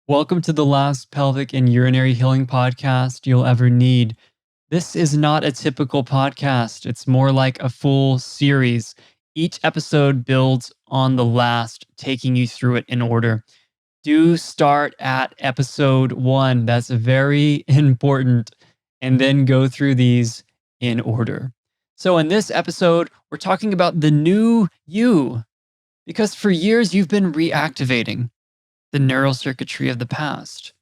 Welcome to the last pelvic and urinary healing podcast you'll ever need. This is not a typical podcast, it's more like a full series. Each episode builds on the last, taking you through it in order. Do start at episode 1. That's very important. And then go through these in order. So, in this episode, we're talking about the new you, because for years you've been reactivating the neural circuitry of the past.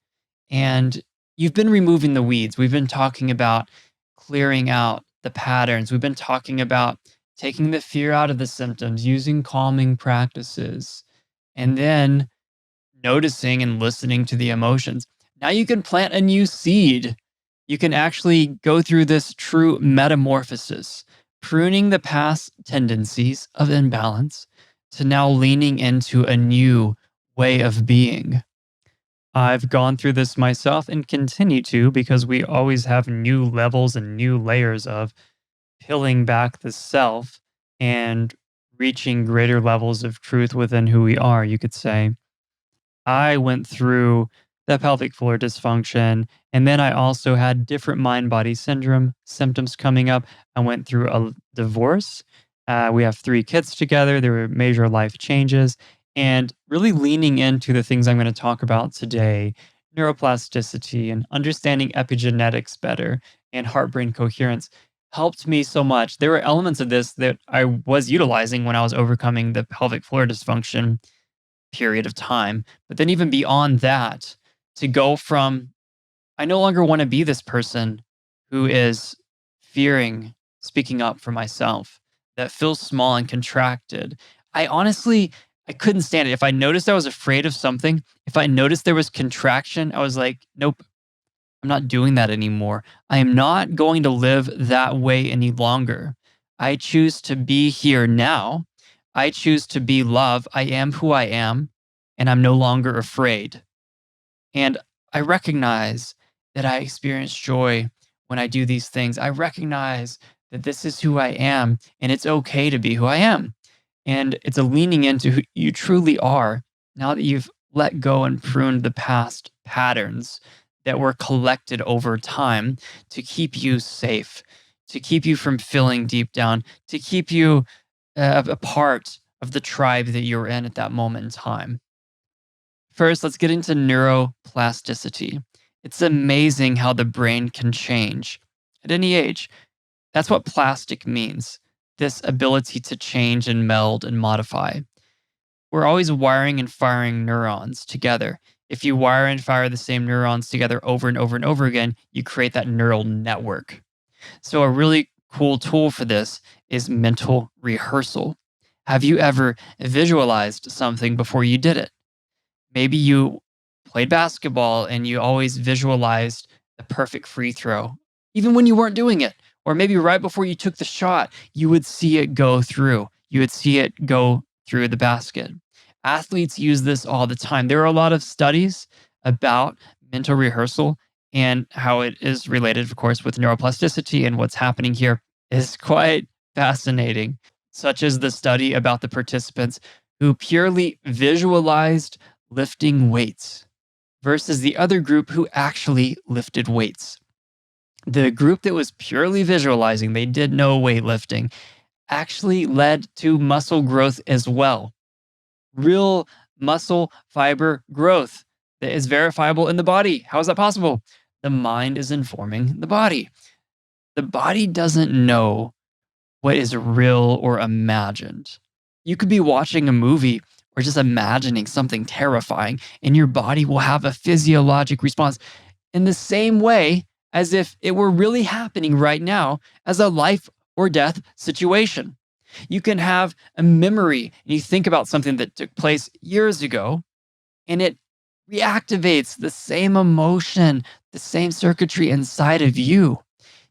And you've been removing the weeds. We've been talking about clearing out the patterns. We've been talking about taking the fear out of the symptoms, using calming practices, and then noticing and listening to the emotions. Now you can plant a new seed. You can actually go through this true metamorphosis, pruning the past tendencies of imbalance to now leaning into a new way of being. I've gone through this myself and continue to because we always have new levels and new layers of peeling back the self and reaching greater levels of truth within who we are, you could say. I went through the pelvic floor dysfunction, and then I also had different mind body syndrome symptoms coming up. I went through a divorce. We have 3 kids together. There were major life changes, and really leaning into the things I'm going to talk about today: neuroplasticity and understanding epigenetics better and heart brain coherence helped me so much. There were elements of this that I was utilizing when I was overcoming the pelvic floor dysfunction period of time. But then, even beyond that, to go from, I no longer want to be this person who is fearing speaking up for myself, that feels small and contracted. I honestly, I couldn't stand it. If I noticed I was afraid of something, if I noticed there was contraction, I was like, nope, I'm not doing that anymore. I am not going to live that way any longer. I choose to be here now. I choose to be love. I am who I am, and I'm no longer afraid. And I recognize that I experience joy when I do these things. I recognize that this is who I am, and it's okay to be who I am. And it's a leaning into who you truly are now that you've let go and pruned the past patterns that were collected over time to keep you safe, to keep you from feeling deep down, to keep you a part of the tribe that you're in at that moment in time. First, let's get into neuroplasticity. It's amazing how the brain can change at any age. That's what plastic means, this ability to change and meld and modify. We're always wiring and firing neurons together. If you wire and fire the same neurons together over and over and over again, you create that neural network. So, a really cool tool for this is mental rehearsal. Have you ever visualized something before you did it? Maybe you played basketball and you always visualized the perfect free throw, even when you weren't doing it. Or maybe right before you took the shot, you would see it go through. You would see it go through the basket. Athletes use this all the time. There are a lot of studies about mental rehearsal and how it is related, of course, with neuroplasticity, and what's happening here is quite fascinating, such as the study about the participants who purely visualized lifting weights versus the other group who actually lifted weights. The group that was purely visualizing, they did no weightlifting, actually led to muscle growth as well. Real muscle fiber growth that is verifiable in the body. How is that possible? The mind is informing the body. The body doesn't know what is real or imagined. You could be watching a movie or just imagining something terrifying, and your body will have a physiologic response in the same way as if it were really happening right now as a life or death situation. You can have a memory and you think about something that took place years ago, and it reactivates the same emotion, the same circuitry inside of you.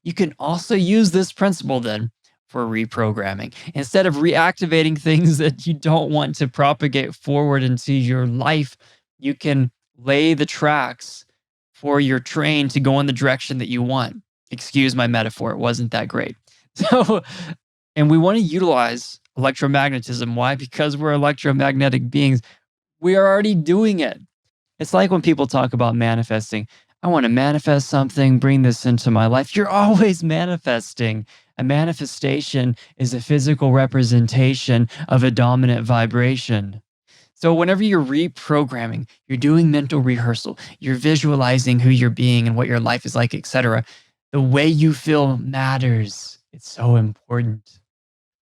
You can also use this principle then for reprogramming. Instead of reactivating things that you don't want to propagate forward into your life, you can lay the tracks for your train to go in the direction that you want. Excuse my metaphor, it wasn't that great. So, and we want to utilize electromagnetism. Why? Because we're electromagnetic beings. We are already doing it. It's like when people talk about manifesting. I want to manifest something, bring this into my life. You're always manifesting. A manifestation is a physical representation of a dominant vibration. So, whenever you're reprogramming, you're doing mental rehearsal, you're visualizing who you're being and what your life is like, etc. The way you feel matters. It's so important.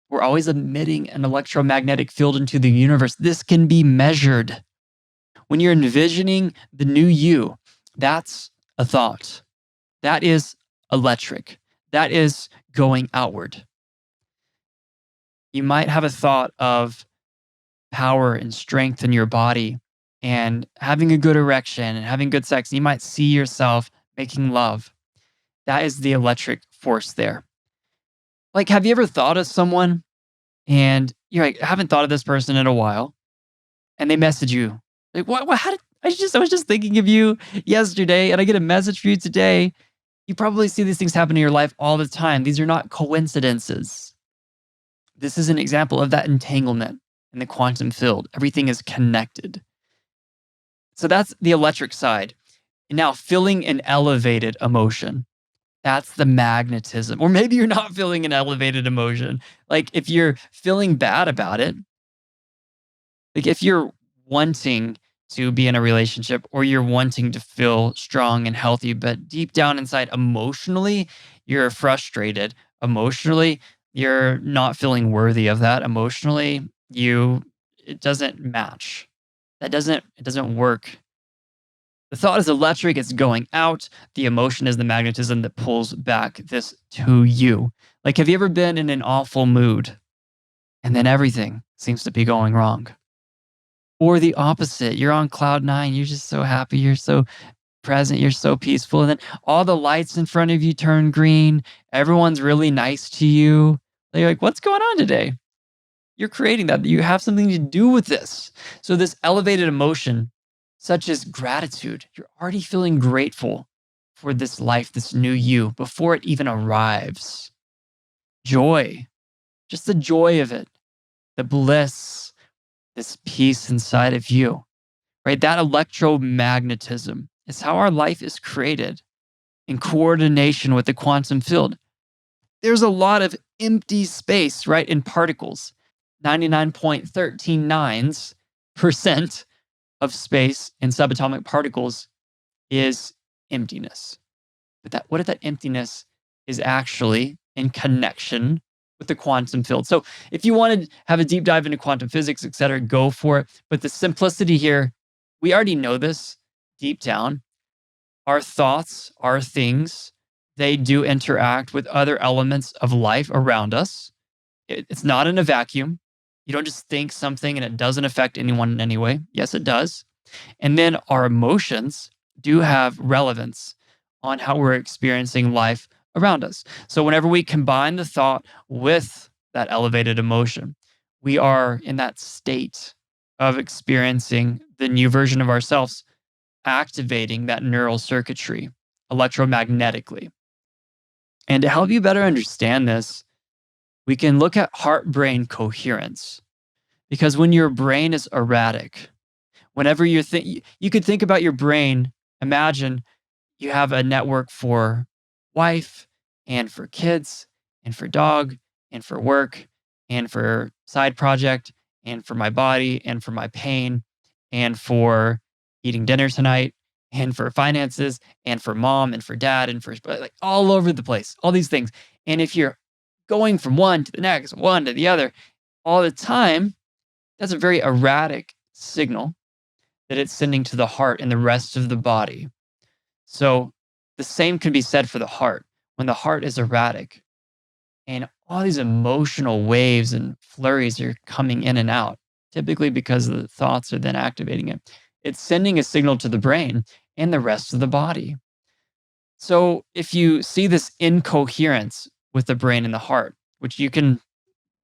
We're always emitting an electromagnetic field into the universe. This can be measured. When you're envisioning the new you, that's a thought. That is electric. That is going outward. You might have a thought of power and strength in your body and having a good erection and having good sex. You might see yourself making love. That is the electric force there. Like, have you ever thought of someone and you're like, I haven't thought of this person in a while, and they message you like, what how did I was just thinking of you yesterday and I get a message for you today. You probably see these things happen in your life all the time. These are not coincidences. This is an example of that entanglement in the quantum field. Everything is connected. So that's the electric side. And now feeling an elevated emotion. That's the magnetism. Or maybe you're not feeling an elevated emotion. Like if you're feeling bad about it, like if you're wanting to be in a relationship or you're wanting to feel strong and healthy, but deep down inside, emotionally, you're frustrated. Emotionally, you're not feeling worthy of that. Emotionally, it doesn't match. It doesn't work. The thought is electric, it's going out. The emotion is the magnetism that pulls back this to you. Like, have you ever been in an awful mood and then everything seems to be going wrong? Or the opposite, you're on cloud nine, you're just so happy, you're so present, you're so peaceful. And then all the lights in front of you turn green. Everyone's really nice to you. They're like, what's going on today? You're creating that. You have something to do with this. So, this elevated emotion, such as gratitude, you're already feeling grateful for this life, this new you, before it even arrives. Joy, just the joy of it, the bliss, this peace inside of you, right? That electromagnetism is how our life is created in coordination with the quantum field. There's a lot of empty space, right, in particles. 99.139% of space in subatomic particles is emptiness. But what if that emptiness is actually in connection with the quantum field? So if you want to have a deep dive into quantum physics, et cetera, go for it. But the simplicity here, we already know this deep down. Our thoughts, our things, they do interact with other elements of life around us. It's not in a vacuum. You don't just think something and it doesn't affect anyone in any way. Yes, it does. And then our emotions do have relevance on how we're experiencing life around us. So whenever we combine the thought with that elevated emotion, we are in that state of experiencing the new version of ourselves, activating that neural circuitry electromagnetically. And to help you better understand this, we can look at heart brain coherence. Because when your brain is erratic, whenever you could think about your brain, imagine you have a network for wife and for kids and for dog and for work and for side project and for my body and for my pain and for eating dinner tonight and for finances and for mom and for dad and for like all over the place, all these things. And if you're going from one to the next, one to the other all the time, that's a very erratic signal that it's sending to the heart and the rest of the body. So the same can be said for the heart. When the heart is erratic and all these emotional waves and flurries are coming in and out, typically because the thoughts are then activating it, it's sending a signal to the brain and the rest of the body. So if you see this incoherence with the brain and the heart, which you can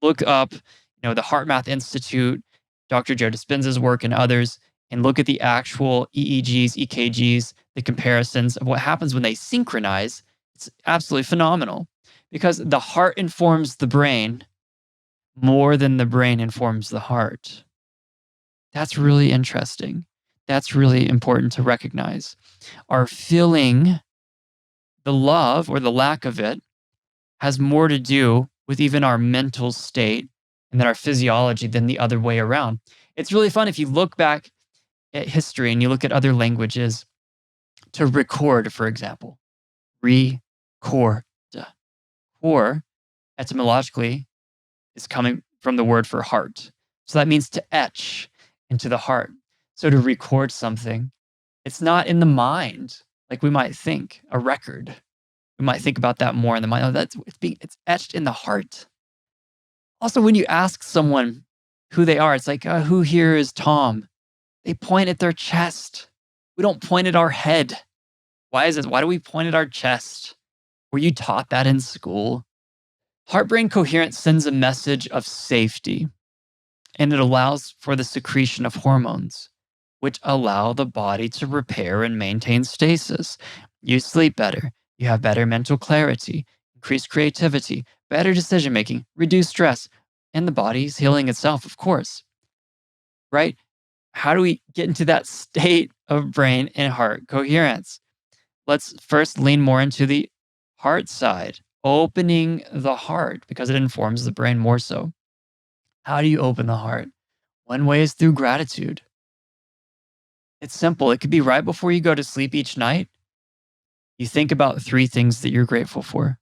look up, the Heart Math Institute, Dr. Joe Dispenza's work and others, and look at the actual EEGs, EKGs, the comparisons of what happens when they synchronize. It's absolutely phenomenal because the heart informs the brain more than the brain informs the heart. That's really interesting. That's really important to recognize. Our feeling, the love or the lack of it, has more to do with even our mental state and then our physiology than the other way around. It's really fun if you look back at history and you look at other languages to record, for example. Record. Core, etymologically, is coming from the word for heart. So that means to etch into the heart. So to record something, it's not in the mind like we might think, a record. We might think about that more in the mind. Oh, it's etched in the heart. Also, when you ask someone who they are, it's like, who here is Tom? They point at their chest. We don't point at our head. Why is this? Why do we point at our chest? Were you taught that in school? Heart brain coherence sends a message of safety, and it allows for the secretion of hormones, which allow the body to repair and maintain stasis. You sleep better, you have better mental clarity, increased creativity, better decision making, reduced stress, and the body's healing itself, of course, right? How do we get into that state of brain and heart coherence? Let's first lean more into the heart side, opening the heart because it informs the brain more so. How do you open the heart? One way is through gratitude. It's simple. It could be right before you go to sleep each night. You think about three things that you're grateful for.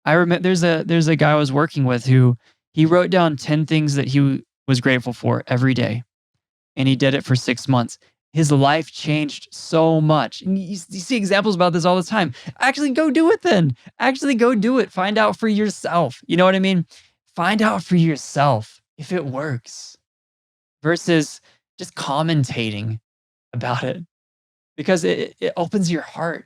I remember there's a guy I was working with who he wrote down 10 things that he was grateful for every day, and he did it for 6 months. His life changed so much. And you see examples about this all the time. Actually, go do it then. Actually, go do it. Find out for yourself. You know what I mean? Find out for yourself if it works versus just commentating about it because it opens your heart.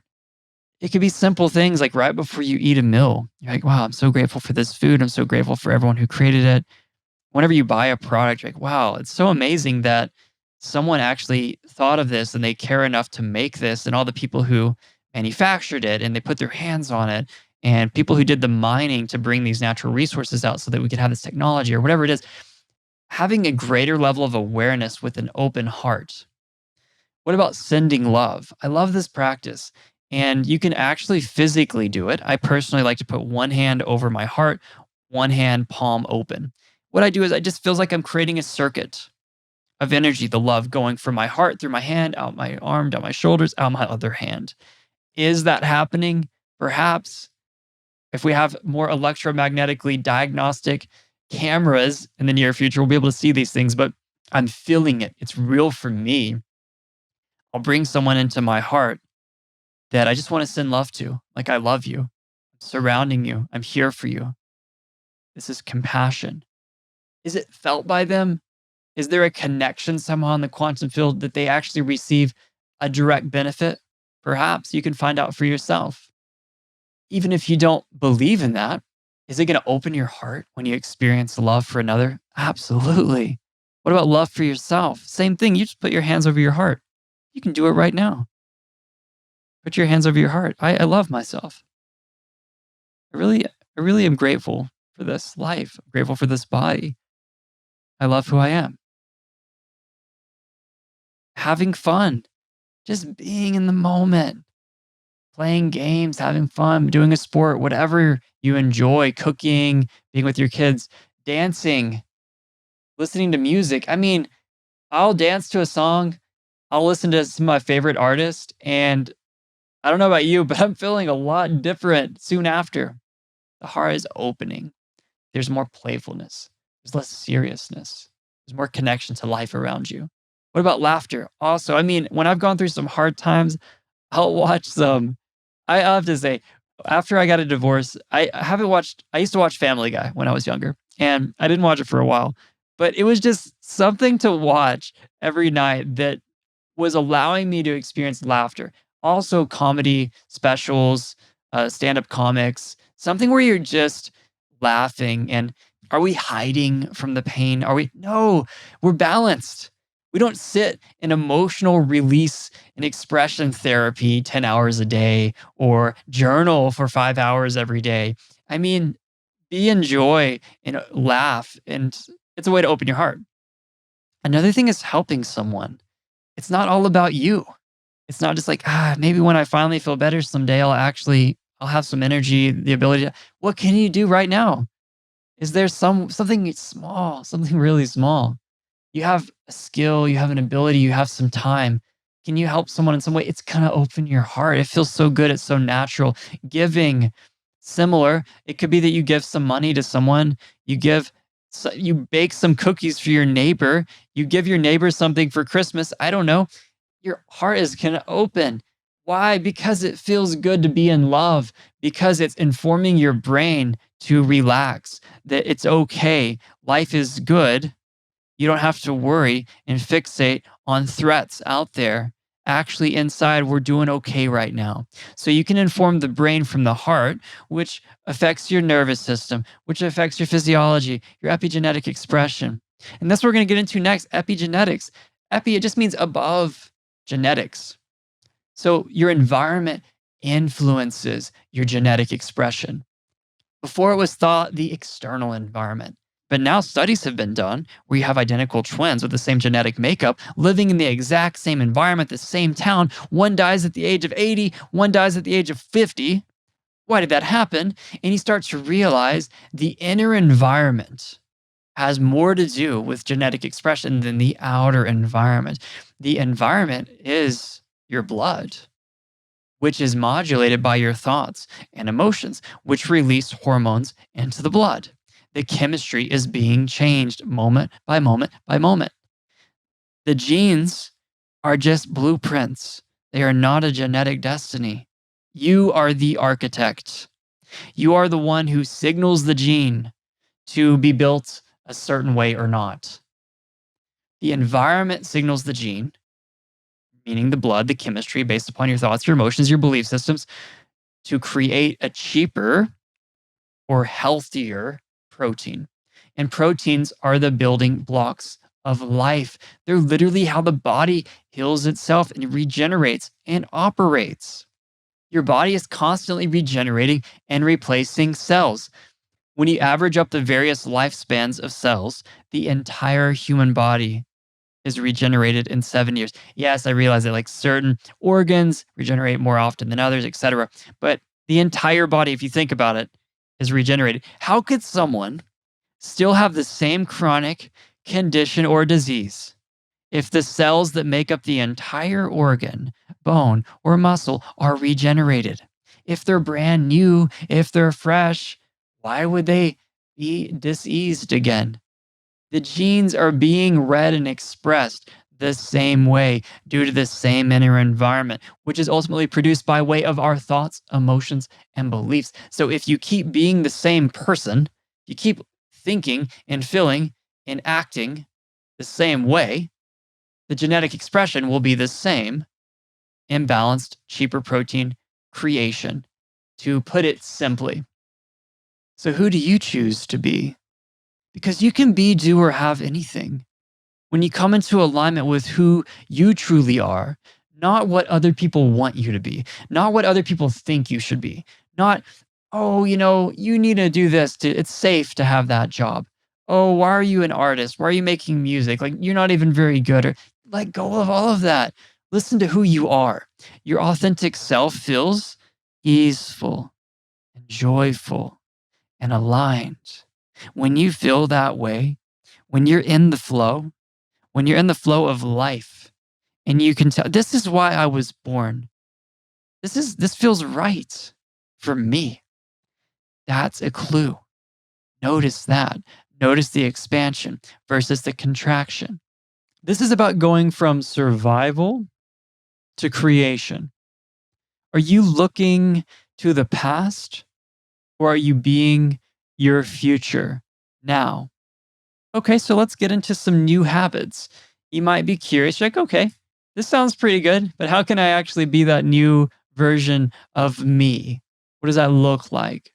It could be simple things like right before you eat a meal. You're like, wow, I'm so grateful for this food. I'm so grateful for everyone who created it. Whenever you buy a product, you're like, wow, it's so amazing that someone actually thought of this and they care enough to make this, and all the people who manufactured it and they put their hands on it, and people who did the mining to bring these natural resources out so that we could have this technology or whatever it is. Having a greater level of awareness with an open heart. What about sending love? I love this practice. And you can actually physically do it. I personally like to put one hand over my heart, one hand palm open. What I do is I just feels like I'm creating a circuit of energy, the love going from my heart through my hand, out my arm, down my shoulders, out my other hand. Is that happening? Perhaps. If we have more electromagnetically diagnostic cameras in the near future, we'll be able to see these things, but I'm feeling it. It's real for me. I'll bring someone into my heart that I just want to send love to. Like, I love you. I'm surrounding you. I'm here for you. This is compassion. Is it felt by them? Is there a connection somehow in the quantum field that they actually receive a direct benefit? Perhaps you can find out for yourself. Even if you don't believe in that, is it going to open your heart when you experience love for another? Absolutely. What about love for yourself? Same thing. You just put your hands over your heart. You can do it right now. Put your hands over your heart. I love myself. I really am grateful for this life. I'm grateful for this body. I love who I am. Having fun, just being in the moment, playing games, having fun, doing a sport, whatever you enjoy, cooking, being with your kids, dancing, listening to music. I mean, I'll dance to a song, I'll listen to some of my favorite artists, and I don't know about you, but I'm feeling a lot different soon after. The heart is opening. There's more playfulness. There's less seriousness. There's more connection to life around you. What about laughter? Also, I mean, when I've gone through some hard times, I'll watch some. I have to say, after I got a divorce, I haven't watched. I used to watch Family Guy when I was younger, and I didn't watch it for a while. But it was just something to watch every night that was allowing me to experience laughter. Also, comedy specials, stand up comics, something where you're just laughing. And are we hiding from the pain? Are we? No, we're balanced. We don't sit in emotional release and expression therapy 10 hours a day or journal for 5 hours every day. I mean, be in joy and laugh. And it's a way to open your heart. Another thing is helping someone. It's not all about you. It's not just like, maybe when I finally feel better someday, I'll have some energy, the ability to, what can you do right now? Is there something small, something really small? You have a skill, you have an ability, you have some time. Can you help someone in some way? It's gonna open your heart. It feels so good. It's so natural. Giving, similar. It could be that you give some money to someone. You bake some cookies for your neighbor. You give your neighbor something for Christmas. I don't know. Your heart is gonna open. Why? Because it feels good to be in love. Because it's informing your brain to relax. That it's okay. Life is good. You don't have to worry and fixate on threats out there. Actually, inside, we're doing okay right now. So you can inform the brain from the heart, which affects your nervous system, which affects your physiology, your epigenetic expression. And that's what we're going to get into next, epigenetics. Epi, it just means above genetics. So your environment influences your genetic expression. Before it was thought the external environment. But now studies have been done where you have identical twins with the same genetic makeup living in the exact same environment, the same town. One dies at the age of 80, one dies at the age of 50. Why did that happen? And you start to realize the inner environment has more to do with genetic expression than the outer environment. The environment is your blood, which is modulated by your thoughts and emotions, which release hormones into the blood. The chemistry is being changed moment by moment by moment. The genes are just blueprints, they are not a genetic destiny. You are the architect. You are the one who signals the gene to be built a certain way or not. The environment signals the gene, meaning the blood, the chemistry based upon your thoughts, your emotions, your belief systems, to create a cheaper or healthier protein. And proteins are the building blocks of life. They're literally how the body heals itself and regenerates and operates. Your body is constantly regenerating and replacing cells. When you average up the various lifespans of cells, the entire human body is regenerated in 7 years. Yes, I realize that like certain organs regenerate more often than others, etc. But the entire body, if you think about it, is regenerated. How could someone still have the same chronic condition or disease if the cells that make up the entire organ, bone, or muscle are regenerated? If they're brand new, if they're fresh, why would they be diseased again? The genes are being read and expressed the same way due to the same inner environment, which is ultimately produced by way of our thoughts, emotions, and beliefs. So if you keep being the same person, you keep thinking and feeling and acting the same way, the genetic expression will be the same imbalanced, cheaper protein creation, to put it simply. So who do you choose to be? Because you can be, do, or have anything. When you come into alignment with who you truly are, not what other people want you to be, not what other people think you should be, not, oh, you need to do this it's safe to have that job. Oh, why are you an artist? Why are you making music? Like you're not even very good, or let go of all of that. Listen to who you are. Your authentic self feels easeful and joyful and aligned. When you feel that way, when you're in the flow, when you're in the flow of life, and you can tell this is why I was born. This feels right for me. That's a clue. Notice that. Notice the expansion versus the contraction. This is about going from survival to creation. Are you looking to the past, or are you being your future now? Okay, so let's get into some new habits. You might be curious, like, okay, this sounds pretty good, but how can I actually be that new version of me? What does that look like?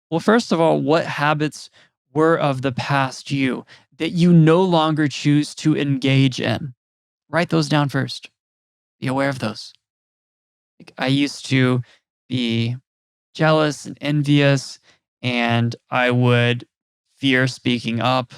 Well, first of all, what habits were of the past you that you no longer choose to engage in? Write those down first. Be aware of those. Like, I used to be jealous and envious, and I would fear speaking up,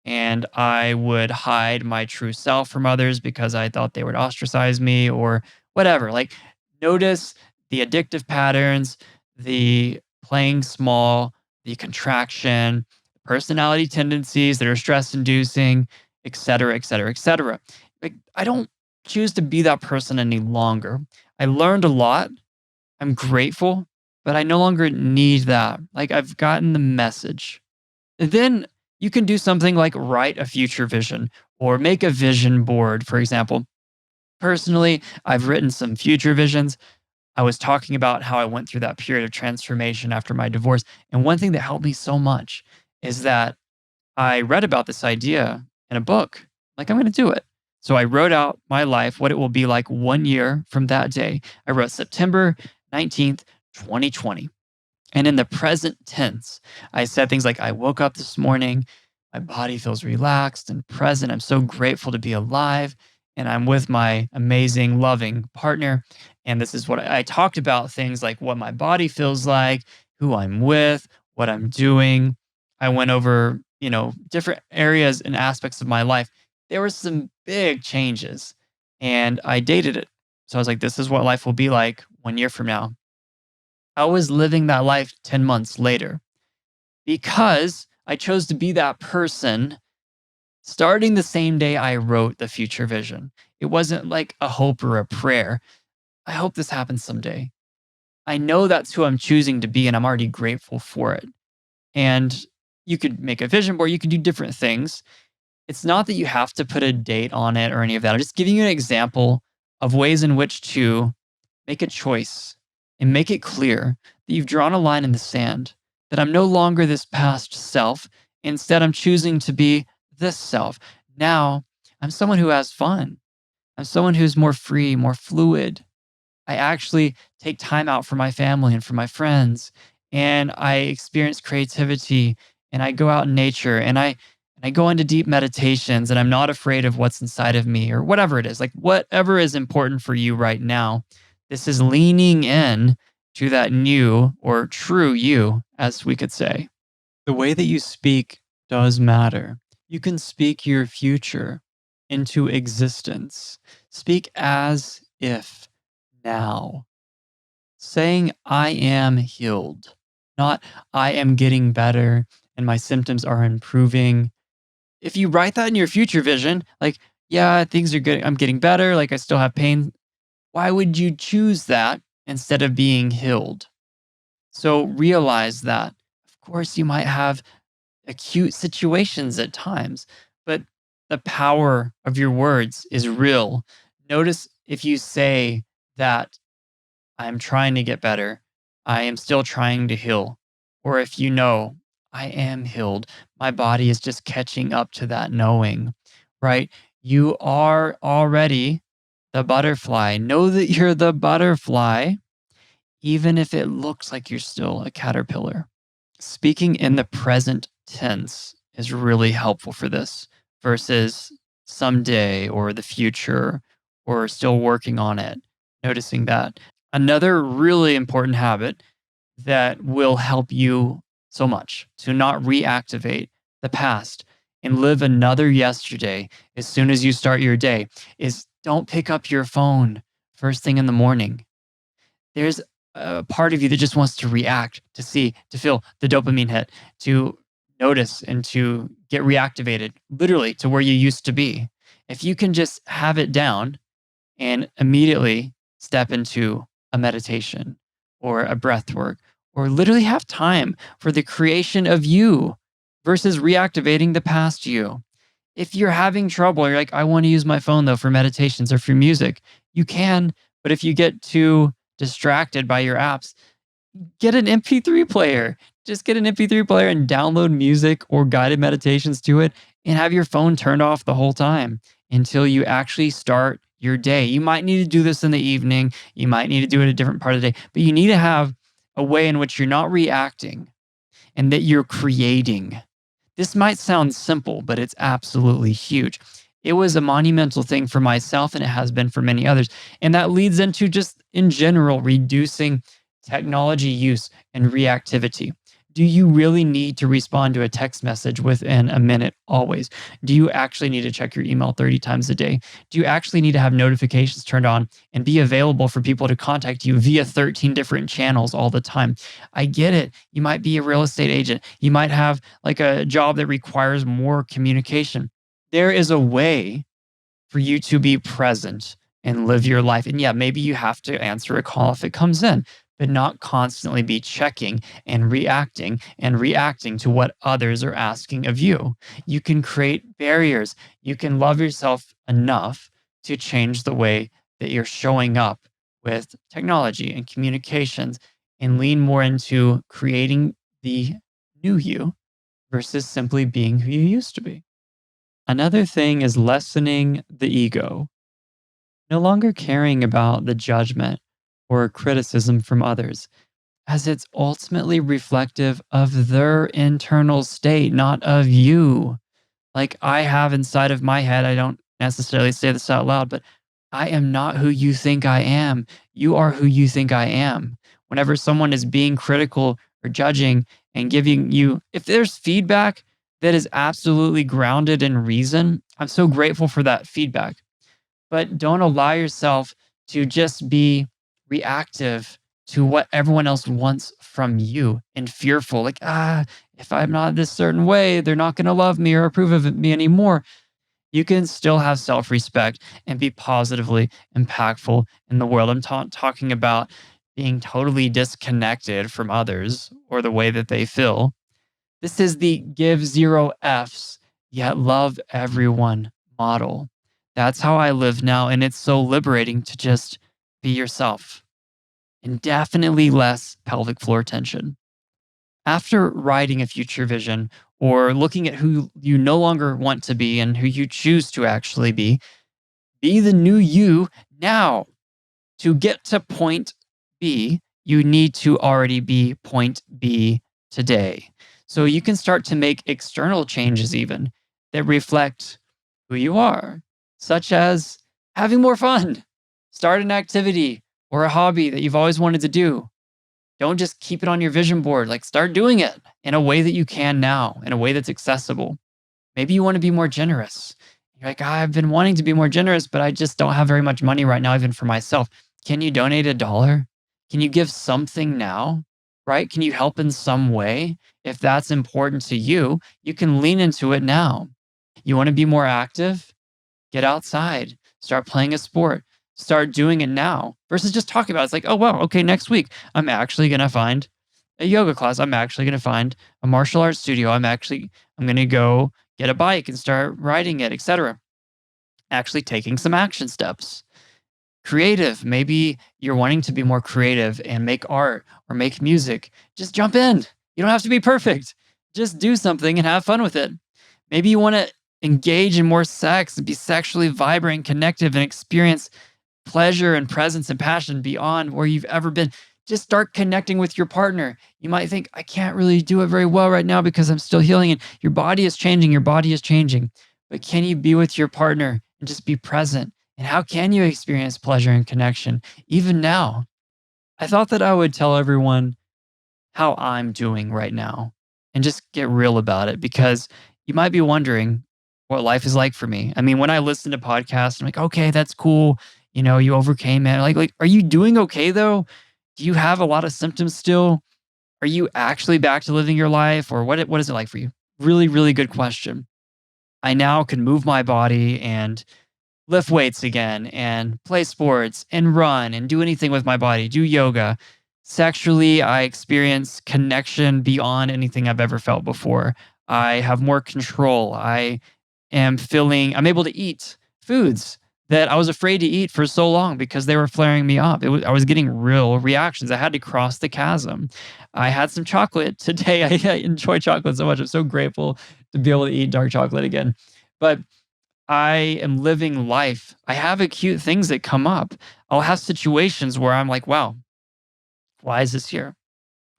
and I would hide my true self from others because I thought they would ostracize me or whatever. Like, notice the addictive patterns, the playing small, the contraction, personality tendencies that are stress inducing, et cetera, et cetera, et cetera. Like, I don't choose to be that person any longer. I learned a lot. I'm grateful, but I no longer need that. Like, I've gotten the message. And then you can do something like write a future vision or make a vision board, for example. Personally, I've written some future visions. I was talking about how I went through that period of transformation after my divorce. And one thing that helped me so much is that I read about this idea in a book. Like, I'm going to do it. So I wrote out my life, what it will be like 1 year from that day. I wrote September 19th, 2020. And in the present tense, I said things like, I woke up this morning, my body feels relaxed and present. I'm so grateful to be alive. And I'm with my amazing, loving partner. And this is what I talked about things like what my body feels like, who I'm with, what I'm doing. I went over, different areas and aspects of my life. There were some big changes and I dated it. So I was like, this is what life will be like 1 year from now. I was living that life 10 months later because I chose to be that person starting the same day I wrote the future vision. It wasn't like a hope or a prayer. I hope this happens someday. I know that's who I'm choosing to be, and I'm already grateful for it. And you could make a vision board, you can do different things. It's not that you have to put a date on it or any of that. I'm just giving you an example of ways in which to make a choice and make it clear that you've drawn a line in the sand, that I'm no longer this past self. Instead, I'm choosing to be this self. Now, I'm someone who has fun. I'm someone who's more free, more fluid. I actually take time out for my family and for my friends. And I experience creativity and I go out in nature and I go into deep meditations and I'm not afraid of what's inside of me or whatever it is. Like, whatever is important for you right now. This is leaning in to that new or true you, as we could say. The way that you speak does matter. You can speak your future into existence. Speak as if now. Saying, I am healed, not I am getting better and my symptoms are improving. If you write that in your future vision, like, yeah, things are good, I'm getting better, like I still have pain, why would you choose that instead of being healed? So realize that. Of course, you might have acute situations at times, but the power of your words is real. Notice if you say that I'm trying to get better, I am still trying to heal, or if you know, I am healed, my body is just catching up to that knowing, right? You are already the butterfly. Know that you're the butterfly, even if it looks like you're still a caterpillar. Speaking in the present tense is really helpful for this versus someday or the future or still working on it. Noticing that. Another really important habit that will help you so much to not reactivate the past and live another yesterday as soon as you start your day is don't pick up your phone first thing in the morning. There's a part of you that just wants to react, to see, to feel the dopamine hit, to notice and to get reactivated, literally to where you used to be. If you can just have it down and immediately step into a meditation or a breath work or literally have time for the creation of you versus reactivating the past you. If you're having trouble, you're like, I want to use my phone though for meditations or for music, you can. But if you get too distracted by your apps, get an MP3 player. Just get an MP3 player and download music or guided meditations to it and have your phone turned off the whole time until you actually start your day. You might need to do this in the evening. You might need to do it a different part of the day, but you need to have a way in which you're not reacting and that you're creating. This might sound simple, but it's absolutely huge. It was a monumental thing for myself and it has been for many others. And that leads into just in general reducing technology use and reactivity. Do you really need to respond to a text message within a minute always? Do you actually need to check your email 30 times a day? Do you actually need to have notifications turned on and be available for people to contact you via 13 different channels all the time? I get it. You might be a real estate agent. You might have like a job that requires more communication. There is a way for you to be present and live your life. And yeah, maybe you have to answer a call if it comes in, but not constantly be checking and reacting to what others are asking of you. You can create barriers. You can love yourself enough to change the way that you're showing up with technology and communications and lean more into creating the new you versus simply being who you used to be. Another thing is lessening the ego, no longer caring about the judgment or criticism from others, as it's ultimately reflective of their internal state, not of you. Like I have inside of my head, I don't necessarily say this out loud, but I am not who you think I am. You are who you think I am. Whenever someone is being critical or judging and giving you, if there's feedback that is absolutely grounded in reason, I'm so grateful for that feedback. But don't allow yourself to just be reactive to what everyone else wants from you and fearful, like, if I'm not this certain way, they're not going to love me or approve of me anymore. You can still have self respect and be positively impactful in the world. I'm talking about being totally disconnected from others or the way that they feel. This is the give zero F's, yet love everyone model. That's how I live now. And it's so liberating to just be yourself and definitely less pelvic floor tension. After writing a future vision or looking at who you no longer want to be and who you choose to actually be the new you now. To get to point B, you need to already be point B today. So you can start to make external changes even that reflect who you are, such as having more fun, start an activity or a hobby that you've always wanted to do. Don't just keep it on your vision board, like start doing it in a way that you can now, in a way that's accessible. Maybe you want to be more generous. You're like, I've been wanting to be more generous, but I just don't have very much money right now, even for myself. Can you donate $1? Can you give something now? Right? Can you help in some way? If that's important to you, you can lean into it now. You want to be more active? Get outside, start playing a sport, start doing it now versus just talking about it. It's like, oh, wow, okay, next week, I'm actually going to find a yoga class. I'm actually going to find a martial arts studio. I'm going to go get a bike and start riding it, etc. Actually taking some action steps. Creative. Maybe you're wanting to be more creative and make art or make music. Just jump in. You don't have to be perfect. Just do something and have fun with it. Maybe you want to engage in more sex and be sexually vibrant, connective, and experience pleasure and presence and passion beyond where you've ever been. Just start connecting with your partner. You might think, I can't really do it very well right now because I'm still healing. And your body is changing. Your body is changing. But can you be with your partner and just be present? And how can you experience pleasure and connection even now? I thought that I would tell everyone how I'm doing right now and just get real about it because you might be wondering what life is like for me. I mean, when I listen to podcasts, I'm like, okay, that's cool. You know, you overcame it. Like, are you doing okay though? Do you have a lot of symptoms still? Are you actually back to living your life or what is it like for you? Really, really good question. I now can move my body and lift weights again and play sports and run and do anything with my body, do yoga. Sexually, I experience connection beyond anything I've ever felt before. I have more control. I'm able to eat foods that I was afraid to eat for so long because they were flaring me up. I was getting real reactions. I had to cross the chasm. I had some chocolate today. I enjoy chocolate so much. I'm so grateful to be able to eat dark chocolate again. But I am living life. I have acute things that come up. I'll have situations where I'm like, wow, why is this here?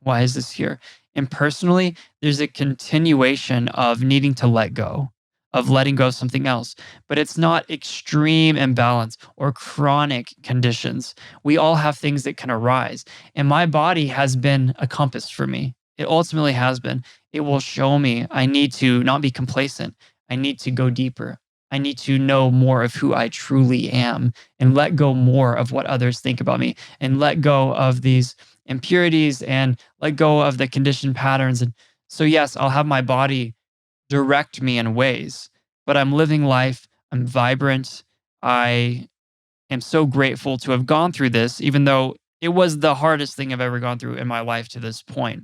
Why is this here? And personally, there's a continuation of needing to let go, of letting go of something else. But it's not extreme imbalance or chronic conditions. We all have things that can arise. And my body has been a compass for me. It ultimately has been. It will show me I need to not be complacent. I need to go deeper. I need to know more of who I truly am and let go more of what others think about me and let go of these impurities and let go of the conditioned patterns. And so, yes, I'll have my body direct me in ways, but I'm living life. I'm vibrant. I am so grateful to have gone through this, even though it was the hardest thing I've ever gone through in my life to this point.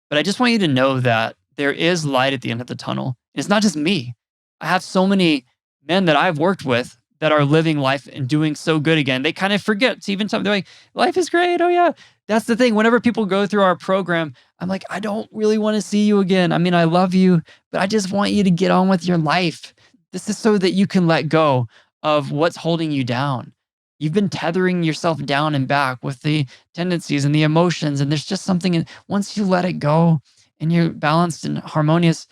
But I just want you to know that there is light at the end of the tunnel. It's not just me. I have so many men that I've worked with that are living life and doing so good again. They kind of forget to even tell me, they're like, life is great. Oh, yeah. That's the thing. Whenever people go through our program, I'm like, I don't really want to see you again. I mean, I love you, but I just want you to get on with your life. This is so that you can let go of what's holding you down. You've been tethering yourself down and back with the tendencies and the emotions. And there's just something, once you let it go and you're balanced and harmonious,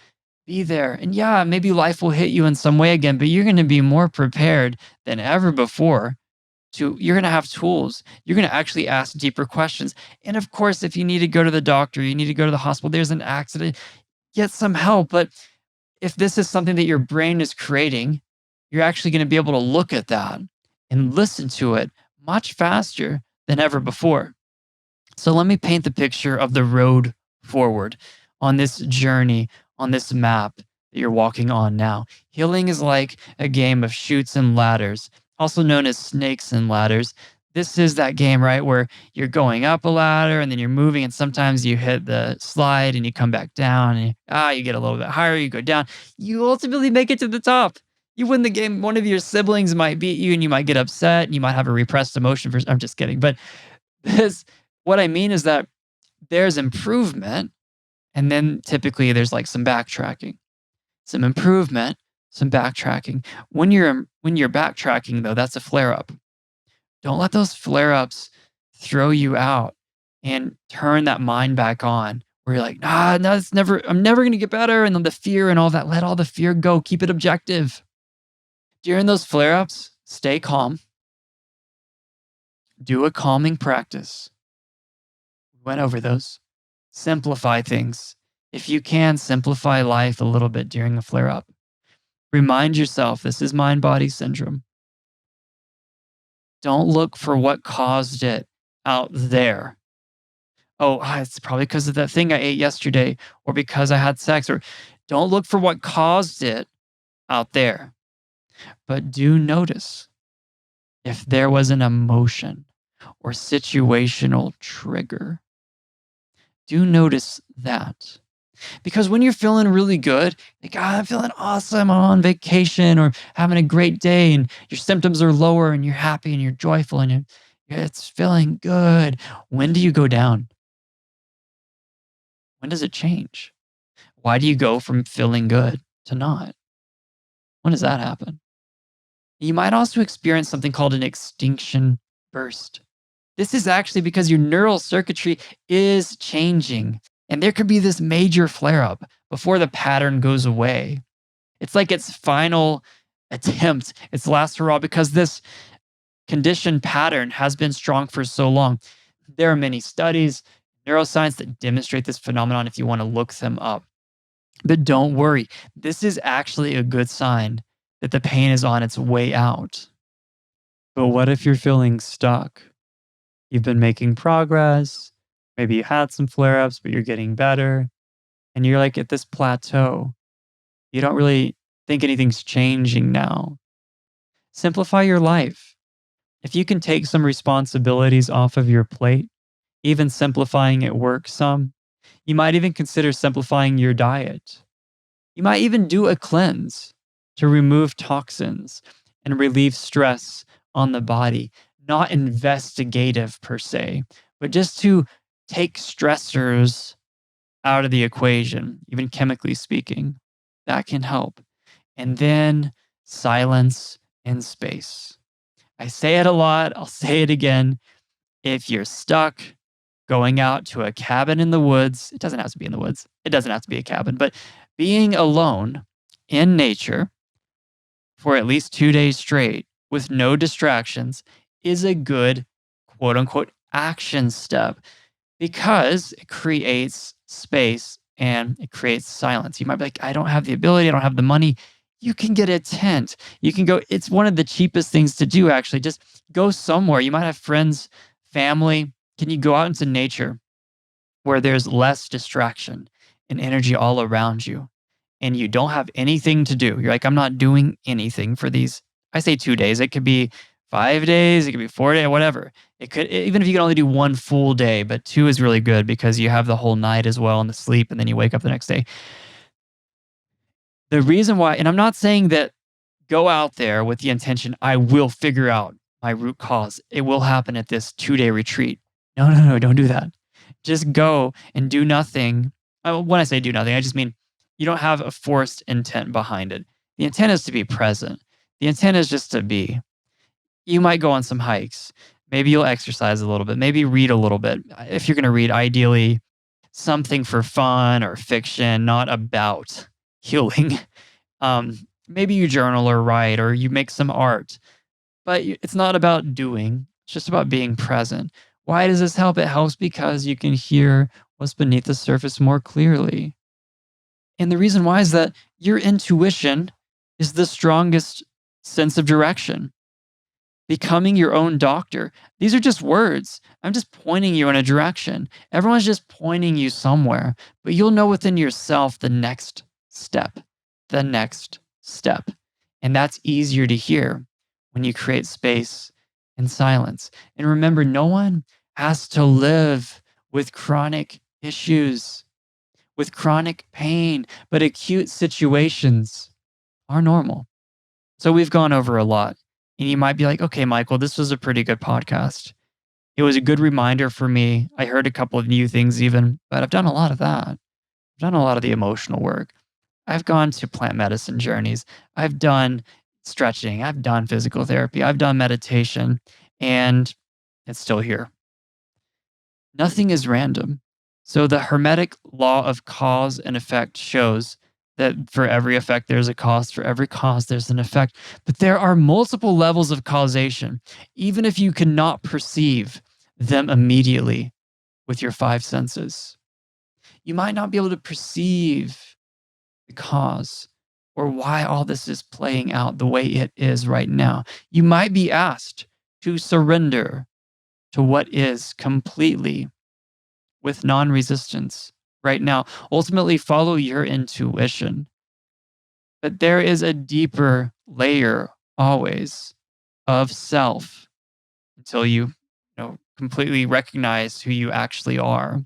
be there. And yeah, maybe life will hit you in some way again, but you're going to be more prepared than ever before. You're going to have tools. You're going to actually ask deeper questions. And of course, if you need to go to the doctor, you need to go to the hospital, there's an accident, get some help. But if this is something that your brain is creating, you're actually going to be able to look at that and listen to it much faster than ever before. So let me paint the picture of the road forward on this journey, on this map that you're walking on now. Healing is like a game of chutes and ladders, also known as snakes and ladders. This is that game, right, where you're going up a ladder and then you're moving, and sometimes you hit the slide and you come back down, and you get a little bit higher, you go down. You ultimately make it to the top. You win the game. One of your siblings might beat you, and you might get upset, and you might have a repressed emotion. I'm just kidding, but this, what I mean is that there's improvement, and then typically there's like some backtracking, some improvement, some backtracking. When you're backtracking though, that's a flare up. Don't let those flare ups throw you out and turn that mind back on where you're like, no, I'm never going to get better. And then the fear and all that, let all the fear go. Keep it objective. During those flare ups, stay calm. Do a calming practice. We went over those. Simplify things. If you can, simplify life a little bit during a flare up. Remind yourself this is mind body syndrome. Don't look for what caused it out there. Oh, it's probably because of that thing I ate yesterday, or because I had sex, or don't look for what caused it out there. But do notice if there was an emotion or situational trigger. Do notice that. Because when you're feeling really good, like, I'm feeling awesome, I'm on vacation or having a great day, and your symptoms are lower and you're happy and you're joyful and it's feeling good. When do you go down? When does it change? Why do you go from feeling good to not? When does that happen? You might also experience something called an extinction burst. This is actually because your neural circuitry is changing, and there could be this major flare up before the pattern goes away. It's like its final attempt, its last hurrah, because this conditioned pattern has been strong for so long. There are many studies, neuroscience, that demonstrate this phenomenon if you want to look them up. But don't worry, this is actually a good sign that the pain is on its way out. But what if you're feeling stuck? You've been making progress. Maybe you had some flare ups, but you're getting better. And you're like at this plateau. You don't really think anything's changing now. Simplify your life. If you can take some responsibilities off of your plate, even simplifying at work some, you might even consider simplifying your diet. You might even do a cleanse to remove toxins and relieve stress on the body. Not investigative per se, but just to take stressors out of the equation, even chemically speaking. That can help. And then silence and space. I say it a lot, I'll say it again. If you're stuck going out to a cabin in the woods, it doesn't have to be in the woods, it doesn't have to be a cabin, but being alone in nature for at least 2 days straight with no distractions is a good quote unquote action step. because it creates space and it creates silence. You might be like, I don't have the ability, I don't have the money. You can get a tent. You can go, it's one of the cheapest things to do, actually. Just go somewhere. You might have friends, family. Can you go out into nature where there's less distraction and energy all around you? And you don't have anything to do. You're like, I'm not doing anything for these. I say 2 days. It could be 5 days. It could be 4 days, whatever. It could, even if you can only do one full day, but two is really good because you have the whole night as well and the sleep, and then you wake up the next day. The reason why, and I'm not saying that go out there with the intention, I will figure out my root cause. It will happen at this 2 day retreat. No, no, no, don't do that. Just go and do nothing. When I say do nothing, I just mean you don't have a forced intent behind it. The intent is to be present. The intent is just to be. You might go on some hikes. Maybe you'll exercise a little bit. Maybe read a little bit. If you're going to read, ideally something for fun or fiction, not about healing. Maybe you journal or write or you make some art, but it's not about doing. It's just about being present. Why does this help? It helps because you can hear what's beneath the surface more clearly. And the reason why is that your intuition is the strongest sense of direction. Becoming your own doctor. These are just words. I'm just pointing you in a direction. Everyone's just pointing you somewhere, but you'll know within yourself the next step, the next step. And that's easier to hear when you create space and silence. And remember, no one has to live with chronic issues, with chronic pain, but acute situations are normal. So we've gone over a lot. And you might be like, okay, Michael, this was a pretty good podcast. It was a good reminder for me. I heard a couple of new things even, but I've done a lot of that. I've done a lot of the emotional work. I've gone to plant medicine journeys. I've done stretching. I've done physical therapy. I've done meditation, and it's still here. Nothing is random. So the Hermetic law of cause and effect shows that for every effect, there's a cause. For every cause, there's an effect. But there are multiple levels of causation, even if you cannot perceive them immediately with your five senses. You might not be able to perceive the cause or why all this is playing out the way it is right now. You might be asked to surrender to what is completely with non resistance right now. Ultimately, follow your intuition. But there is a deeper layer always of self until you completely recognize who you actually are.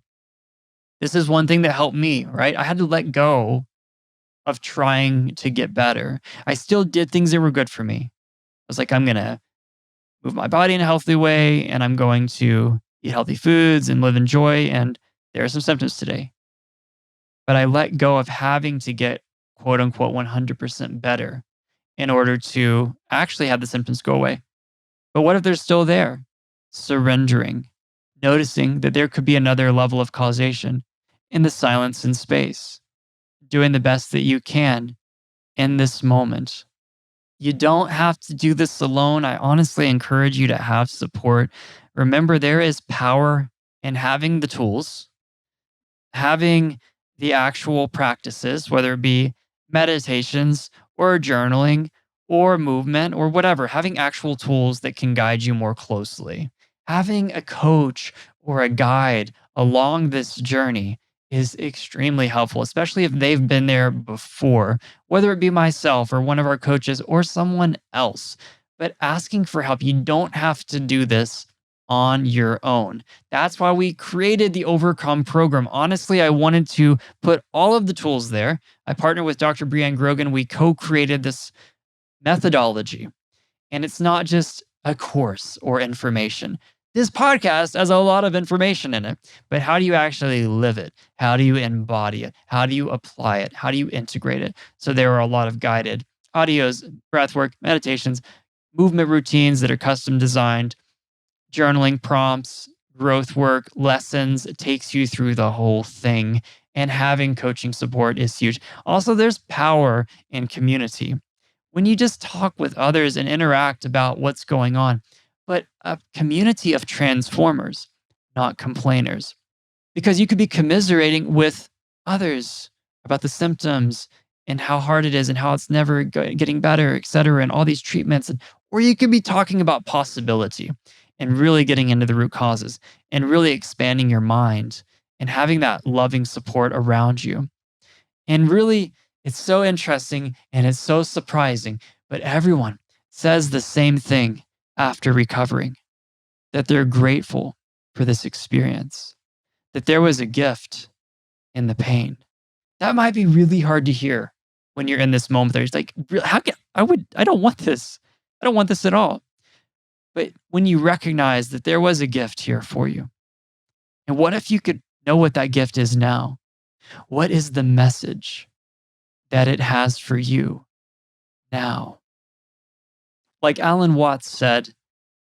This is one thing that helped me, right? I had to let go of trying to get better. I still did things that were good for me. I was like, I'm going to move my body in a healthy way and I'm going to eat healthy foods and live in joy. And there are some symptoms today. But I let go of having to get quote unquote 100% better in order to actually have the symptoms go away. But what if they're still there? Surrendering, noticing that there could be another level of causation in the silence and space, doing the best that you can in this moment. You don't have to do this alone. I honestly encourage you to have support. Remember, there is power in having the tools, having the actual practices, whether it be meditations or journaling or movement or whatever, having actual tools that can guide you more closely. Having a coach or a guide along this journey is extremely helpful, especially if they've been there before, whether it be myself or one of our coaches or someone else. But asking for help, you don't have to do this on your own. That's why we created the Overcome program. Honestly, I wanted to put all of the tools there. I partnered with Dr. Brianne Grogan. We co-created this methodology. And it's not just a course or information. This podcast has a lot of information in it, but how do you actually live it? How do you embody it? How do you apply it? How do you integrate it? So there are a lot of guided audios, breathwork, meditations, movement routines that are custom designed, journaling prompts, growth work, lessons. It takes you through the whole thing. And having coaching support is huge. Also, there's power in community. When you just talk with others and interact about what's going on, but a community of transformers, not complainers. because you could be commiserating with others about the symptoms and how hard it is and how it's never getting better, et cetera, and all these treatments. Or you could be talking about possibility and really getting into the root causes and really expanding your mind and having that loving support around you. And really, it's so interesting and it's so surprising, but everyone says the same thing after recovering, that they're grateful for this experience, that there was a gift in the pain. That might be really hard to hear when you're in this moment. There's like, how can I don't want this. I don't want this at all. But when you recognize that there was a gift here for you, and what if you could know what that gift is now? What is the message that it has for you now? Like Alan Watts said,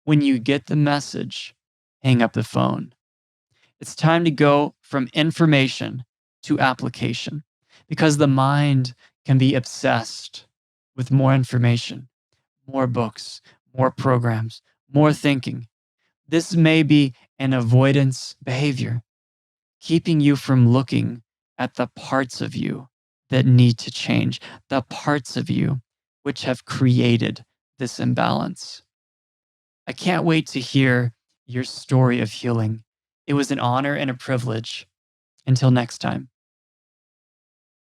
when you get the message, hang up the phone. It's time to go from information to application because the mind can be obsessed with more information, more books, more programs, more thinking. This may be an avoidance behavior, keeping you from looking at the parts of you that need to change, the parts of you which have created this imbalance. I can't wait to hear your story of healing. It was an honor and a privilege. Until next time.